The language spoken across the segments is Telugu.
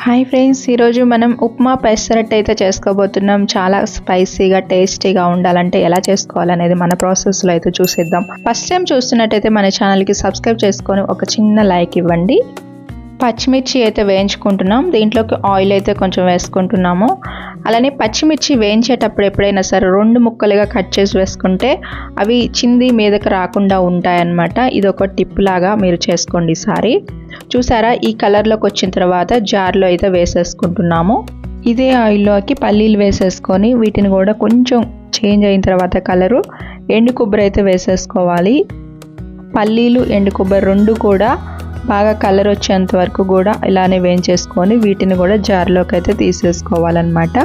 హాయ్ ఫ్రెండ్స్, ఈరోజు మనం ఉప్మా పెసరట్టు అయితే చేసుకోబోతున్నాం. చాలా స్పైసీగా టేస్టీగా ఉండాలంటే ఎలా చేసుకోవాలనేది మన ప్రాసెస్లో అయితే చూసేద్దాం. ఫస్ట్ టైం చూస్తున్నట్టయితే మన ఛానల్కి సబ్స్క్రైబ్ చేసుకొని ఒక చిన్న లైక్ ఇవ్వండి. పచ్చిమిర్చి అయితే వేయించుకుంటున్నాం. దీంట్లోకి ఆయిల్ అయితే కొంచెం వేసుకుంటున్నాము. అలానే పచ్చిమిర్చి వేయించేటప్పుడు ఎప్పుడైనా సరే 2 ముక్కలుగా కట్ చేసి వేసుకుంటే అవి చింది మీదకి రాకుండా ఉంటాయన్నమాట. ఇది ఒక టిప్ లాగా మీరు చేసుకోండి ఈసారి. చూసారా, ఈ కలర్లోకి వచ్చిన తర్వాత జార్లో అయితే వేసేసుకుంటున్నాము. ఇదే ఆయిల్లోకి పల్లీలు వేసేసుకొని వీటిని కూడా కొంచెం చేంజ్ అయిన తర్వాత కలరు ఎండు కొబ్బరి అయితే వేసేసుకోవాలి. పల్లీలు ఎండు కొబ్బరి 2 కూడా బాగా కలర్ వచ్చేంత వరకు కూడా ఇలానే వేయించేసుకొని వీటిని కూడా జార్లోకి అయితే తీసేసుకోవాలన్నమాట.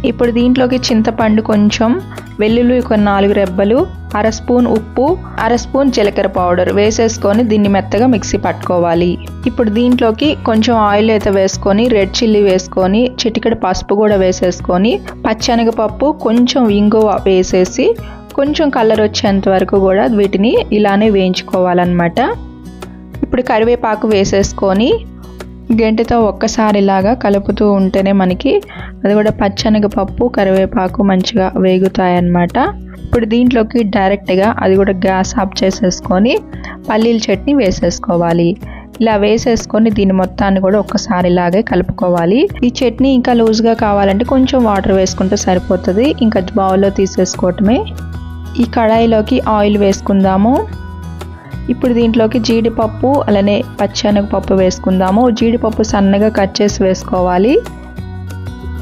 ఇప్పుడు దీంట్లోకి చింతపండు, కొంచెం వెల్లుల్లి, ఒక 4 రెబ్బలు, 1/2 స్పూన్ ఉప్పు, 1/2 స్పూన్ జీలకర్ర పౌడర్ వేసేసుకొని దీన్ని మెత్తగా మిక్సీ పట్టుకోవాలి. ఇప్పుడు దీంట్లోకి కొంచెం ఆయిల్ అయితే వేసుకొని రెడ్ చిల్లీ వేసుకొని చిటికెడు పసుపు కూడా వేసేసుకొని పచ్చెనగపప్పు, కొంచెం ఇంగువ వేసేసి కొంచెం కలర్ వచ్చేంత వరకు కూడా వీటిని ఇలానే వేయించుకోవాలన్నమాట. ఇప్పుడు కరివేపాకు వేసేసుకొని గంటెతో ఒక్కసారి ఇలాగా కలుపుతూ ఉంటేనే మనకి అది కూడా పచ్చెనగపప్పు, కరివేపాకు మంచిగా వేగుతాయన్నమాట. ఇప్పుడు దీంట్లోకి డైరెక్ట్గా అది కూడా గ్యాస్ ఆఫ్ చేసేసుకొని పల్లీల చట్నీ వేసేసుకోవాలి. ఇలా వేసేసుకొని దీని మొత్తాన్ని కూడా ఒక్కసారి ఇలాగే కలుపుకోవాలి. ఈ చట్నీ ఇంకా లూజ్గా కావాలంటే కొంచెం వాటర్ వేసుకుంటే సరిపోతుంది. ఇంకా బౌల్లో తీసేసుకోవటమే. ఈ కడాయిలోకి ఆయిల్ వేసుకుందాము. ఇప్పుడు దీంట్లోకి జీడిపప్పు అలానే పచ్చెనగపప్పు వేసుకుందాము. జీడిపప్పు సన్నగా కట్ చేసి వేసుకోవాలి.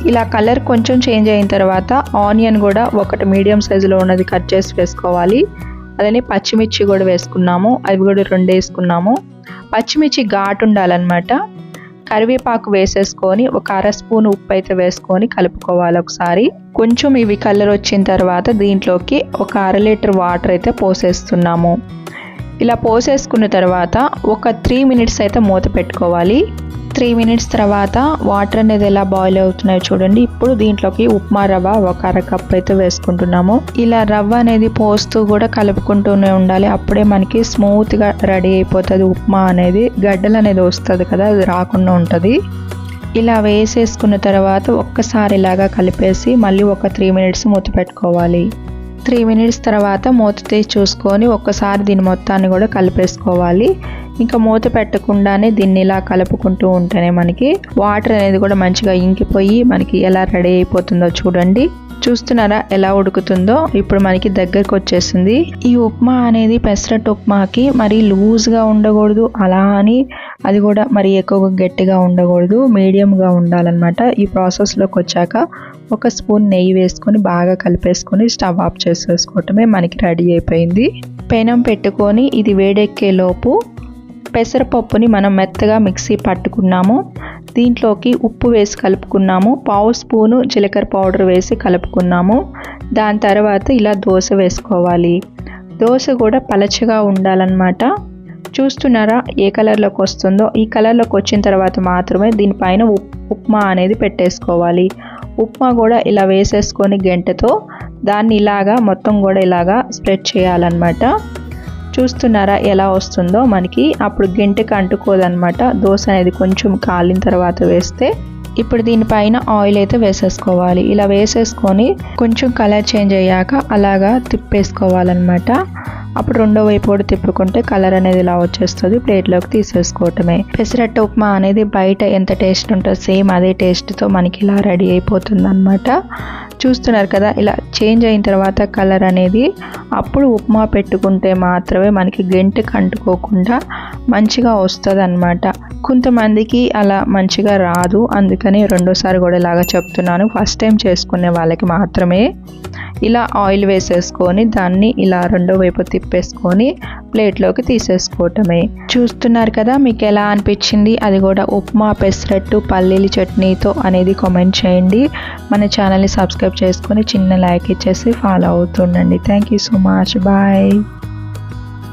ఇలా కలర్ కొంచెం చేంజ్ అయిన తర్వాత ఆనియన్ కూడా ఒకటి మీడియం సైజులో ఉన్నది కట్ చేసి వేసుకోవాలి. అలానే పచ్చిమిర్చి కూడా వేసుకున్నాము. అవి కూడా 2 వేసుకున్నాము. పచ్చిమిర్చి ఘాటు ఉండాలన్నమాట. కరివేపాకు వేసేసుకొని ఒక 1/2 స్పూన్ ఉప్పు అయితే వేసుకొని కలుపుకోవాలి ఒకసారి. కొంచెం ఇవి కలర్ వచ్చిన తర్వాత దీంట్లోకి ఒక 1/2 లీటర్ వాటర్ అయితే పోసేస్తున్నాము. ఇలా పోసేసుకున్న తర్వాత ఒక 3 మినిట్స్ అయితే మూత పెట్టుకోవాలి. 3 మినిట్స్ తర్వాత వాటర్ అనేది ఎలా బాయిల్ అవుతున్నాయో చూడండి. ఇప్పుడు దీంట్లోకి ఉప్మా రవ్వ ఒక 1/2 కప్ అయితే వేసుకుంటున్నాము. ఇలా రవ్వ అనేది పోస్తూ కూడా కలుపుకుంటూనే ఉండాలి. అప్పుడే మనకి స్మూత్గా రెడీ అయిపోతుంది. ఉప్మా అనేది గడ్డలు అనేది వస్తుంది కదా, అది రాకుండా ఉంటుంది. ఇలా వేసేసుకున్న తర్వాత ఒక్కసారి ఇలాగా కలిపేసి మళ్ళీ ఒక 3 మినిట్స్ మూత పెట్టుకోవాలి. 3 మినిట్స్ తర్వాత మూత తీసి చూసుకొని ఒక్కసారి దీని మొత్తాన్ని కూడా కలిపేసుకోవాలి. ఇంకా మూత పెట్టకుండానే దీన్ని ఇలా కలుపుకుంటూ ఉంటేనే మనకి వాటర్ అనేది కూడా మంచిగా ఇంకిపోయి మనకి ఎలా రెడీ అయిపోతుందో చూడండి. చూస్తున్నారా ఎలా ఉడుకుతుందో? ఇప్పుడు మనకి దగ్గరకు వచ్చేసింది. ఈ ఉప్మా అనేది పెసరట్టు ఉప్మాకి మరి లూజ్గా ఉండకూడదు, అలా అని అది కూడా మరి ఎక్కువగా గట్టిగా ఉండకూడదు, మీడియంగా ఉండాలన్నమాట. ఈ ప్రాసెస్లోకి వచ్చాక ఒక స్పూన్ నెయ్యి వేసుకొని బాగా కలిపేసుకొని స్టవ్ ఆఫ్ చేసేసుకోవటమే మనకి రెడీ అయిపోయింది. పెనం పెట్టుకొని ఇది వేడెక్కే లోపు పెసరపప్పుని మనం మెత్తగా మిక్సీ పట్టుకున్నాము. దీంట్లోకి ఉప్పు వేసి కలుపుకున్నాము. 1/2 స్పూను జీలకర్ర పౌడర్ వేసి కలుపుకున్నాము. దాని తర్వాత ఇలా దోశ వేసుకోవాలి. దోశ కూడా పలచగా ఉండాలన్నమాట. చూస్తున్నారా ఏ కలర్లోకి వస్తుందో? ఈ కలర్లోకి వచ్చిన తర్వాత మాత్రమే దీనిపైన ఉప్మా అనేది పెట్టేసుకోవాలి. ఉప్మా కూడా ఇలా వేసేసుకొని గంటెతో దాన్ని ఇలాగా మొత్తం కూడా ఇలాగా స్ప్రెడ్ చేయాలన్నమాట. చూస్తున్నారా ఎలా వస్తుందో మనకి? అప్పుడు గంటెకి అంటుకోదన్నమాట. దోశ అనేది కొంచెం కాలిన తర్వాత వేస్తే ఇప్పుడు దీనిపైన ఆయిల్ అయితే వేసేసుకోవాలి. ఇలా వేసేసుకొని కొంచెం కలర్ చేంజ్ అయ్యాక అలాగా తిప్పేసుకోవాలన్నమాట. అప్పుడు రెండో వైపు కూడా తిప్పుకుంటే కలర్ అనేది ఇలా వచ్చేస్తుంది. ప్లేట్లోకి తీసేసుకోవటమే. పెసరట్టు ఉప్మా అనేది బయట ఎంత టేస్ట్ ఉంటుందో సేమ్ అదే టేస్ట్తో మనకి ఇలా రెడీ అయిపోతుంది అన్నమాట. చూస్తున్నారు కదా, ఇలా చేంజ్ అయిన తర్వాత కలర్ అనేది అప్పుడు ఉప్మా పెట్టుకుంటే మాత్రమే మనకి గంటెకి అంటుకోకుండా మంచిగా వస్తుంది అన్నమాట. కొంతమందికి అలా మంచిగా రాదు, అందుకని రెండోసారి కూడా ఇలాగా చెప్తున్నాను. ఫస్ట్ టైం చేసుకునే వాళ్ళకి మాత్రమే. ఇలా ఆయిల్ వేసేసుకొని దాన్ని ఇలా రెండో వైపు తిప్పేసుకొని ప్లేట్లోకి తీసేసుకోవటమే. చూస్తున్నారు కదా, మీకు ఎలా అనిపించింది? అది కూడా ఉప్మా పెసరట్టు పల్లీల చట్నీతో అనేది కామెంట్ చేయండి. మన ఛానల్ని సబ్స్క్రైబ్ చేసుకొని చిన్న లైక్ ఇచ్చేసి ఫాలో అవుతుండండి. Thank you so much. Bye.